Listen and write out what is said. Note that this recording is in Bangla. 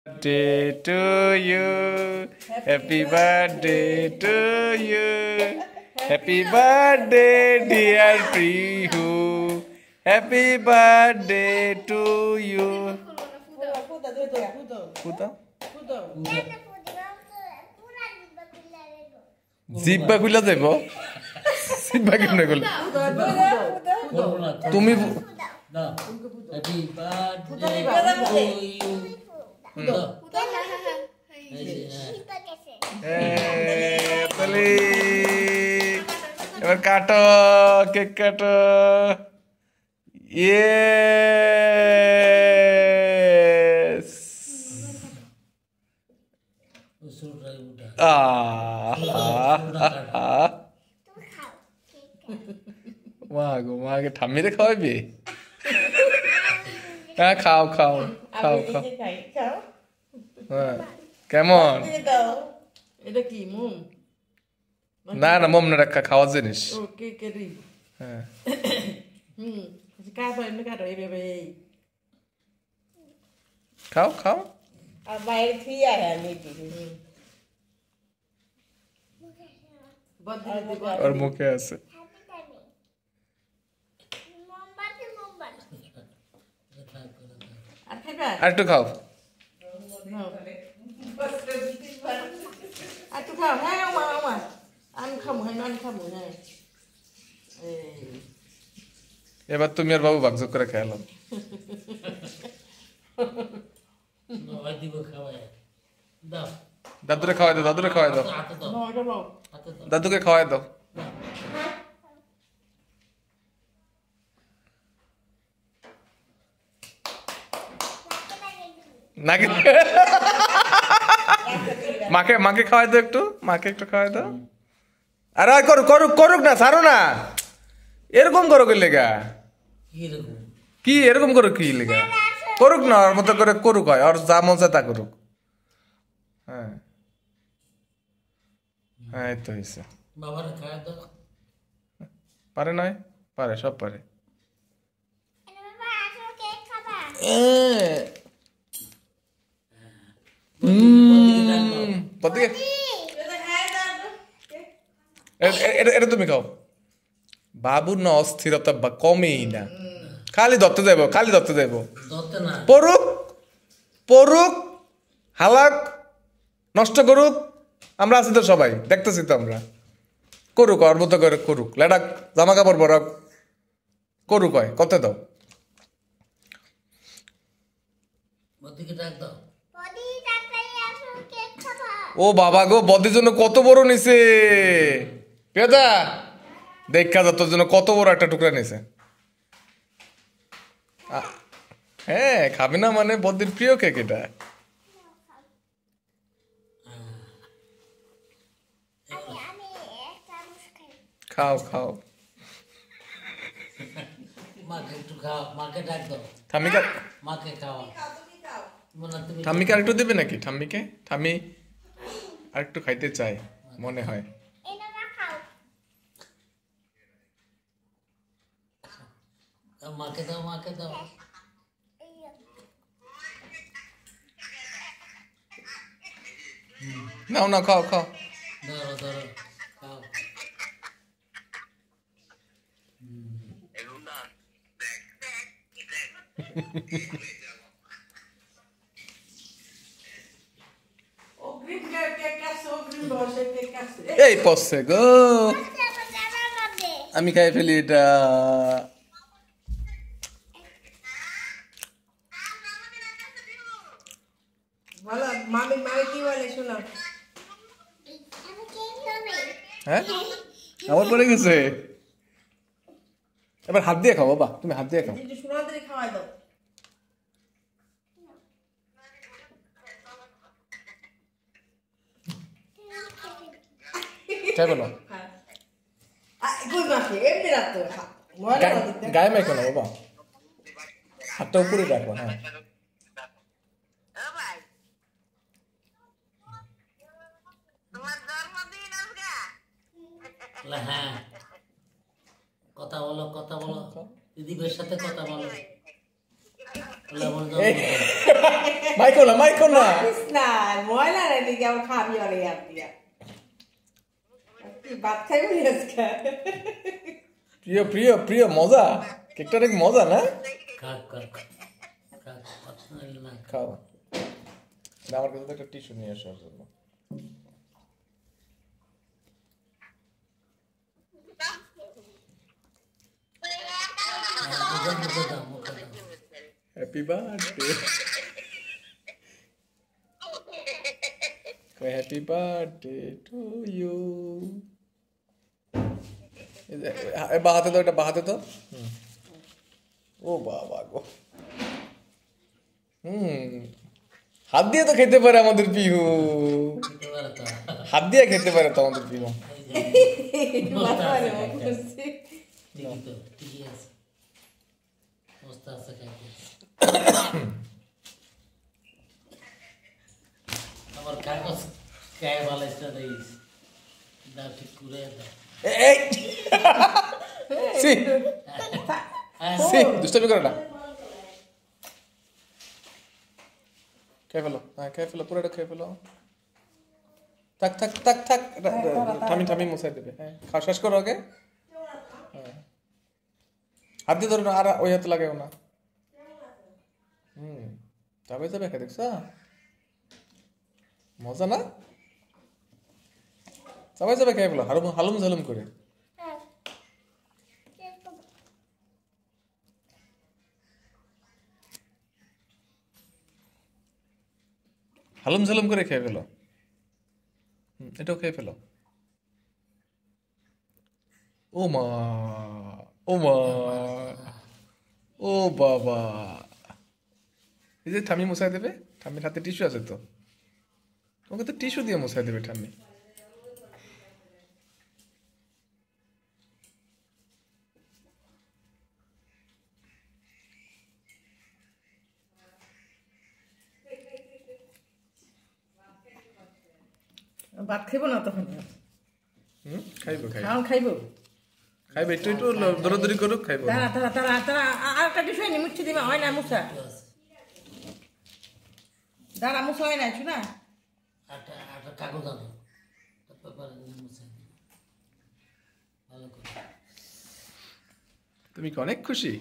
Birthday to you. Happy birthday to you. Happy birthday, dear Prihu. Happy birthday to you. জিব্বা খুলে দেব জিব্বা কেমনে খুলে তুমি Happy birthday to you. এবার কাটো কেক কাটো ইয়েস মা গো মাকে ঠাম্মিরে খাওয়াবি হ্যাঁ খাও খাও খাও খাও হ্যাঁ কেমন এটা কি মোম না না মোম না রাখা খাওয়ার জিনিস ওকে কেরি হ্যাঁ কাটো এমনি কাটো এইভাবে খাও খাও আর বাইরে থুই আয় আমি ওর মুখে আছে আর একটু খাও একটু খাও হ্যাঁ আমার আমি খাবো হ্যাঁ আমি খাবো হ্যাঁ এবার তুমি আর বাবু ভাগযোগ করে খেয়ালাম দাদুরে খাওয়াই দাও দাদুরে খাওয়াই দাও দাদুকে খাওয়াই দাও নাকি মাকে মাকে খাওয়াই দাও একটু মাকে একটু খাওয়াই দাও আরে করুক করুক করুক না ছাড়ো না এরকম করো কি লেগা কি এরকম করো কি লেগা করুক না ওর মতো করে করুক হয় ওর যা মন চায় তা করুক হ্যাঁ হ্যাঁ এই তো হয়েছে পারে নয় পারে সব পারে এটা তুমি খাও বাবুর না অস্থিরতা কমেই না খালি ধরতে যাইব খালি ধরতে যাইব পড়ুক পড়ুক হালাক নষ্ট করুক আমরা আছি তো সবাই দেখতেছি তো আমরা করুক ওর মতো করে করুক লেডাক জামা কাপড় পরাক করুক হয় কত দাও ও বাবা গো বদির জন্য কত বড় নিছে পেদা দেখা যা তোর জন্য কত বড় একটা টুকরা নিছে হ্যাঁ খাবি না মানে বদির প্রিয় কেক এটা খাও খাও ঠাম্মিকে আরেকটু দেবে নাকি ঠাম্মিকে ঠাম্মি আরেকটু খাইতে চাই মনে হয় মাকে দাও মাকে দাও নাও না খাও খাও ধরো ধরো খাও এই পড়ছে গো আমি খাই ফেলি এটা বলো মামি মামি কি বলে শোনো হ্যাঁ আমার পড়ে গেছে এবার হাত দিয়ে খাও বাবা তুমি হাত দিয়ে খাও একটু সুনাদের খাওয়াই দাও খাই বলো গায়ে মেখো না বাবা হাতটা উপরে রাখো হ্যাঁ হ্যাঁ কথা বলো দিদির সাথে কথা বলো মাইকো না না ময়লা রে দিকে আবার খাবি আরে আর দিয়া তুই ভাত খাই বলি আজকে প্রিয় প্রিয় প্রিয় মজা কেকটা অনেক মজা না কাক কাক কাক পছন্দ না খাও না, আমার কাছে তো একটা টিস্যু নিয়ে আসার জন্য মুখে দাও happy birthday happy birthday to you বাহাতে তো এটা বাহাতে তো ও বাবা গো হাত দিয়ে তো খেতে পারে আমাদের পিহু খেতে পারে তো হাত দিয়ে খেতে পারে তো আমাদের পিহু ঠিকই তো ঠিকই আছে মস্ত আছে খাইতে আমার কাগজ গায়ে বালাইটা দিস দাও ঠিক করে দাও এই সি সি দুষ্টামি করে না খেয়ে ফেলো হ্যাঁ খেয়ে ফেলো পুরোটা খেয়ে ফেলো থাক থাক থাক থাক ঠামি ঠামি মুছাই দেবে হ্যাঁ খাওয়া শেষ করো আগে হ্যাঁ হাত দিয়ে ধরো না আর ওই হাতে লাগাও না যাবে যাবে খেয়ে দেখছ মজা না সবাই যাবে খেয়ে ফেলো হালুম ঝালুম করে হালুম ঝালুম করে খেয়ে ফেলো এটাও খেয়ে ফেলো ও মা ও মা ও বাবা এই যে ঠামি মুছাই দেবে ঠামির হাতে টিস্যু আছে তো ওকে তো টিস্যু দিয়ে মুছাই দেবে ঠামি ভাত খাইব না তখন খাইবো খাওয়ান খাইব খাইবো একটু একটু দৌড়াদৌড়ি করুক খাইবো তারা তারা তারা তারা আর একটা বিষয় নি মুছে দিবা হয় না মুছা দাঁড়া মুছা হয় না শোনা একটা একটা কাগজ আনো পেপারে নিয়ে মুছে দিই ভালো করে তুমি কি অনেক খুশি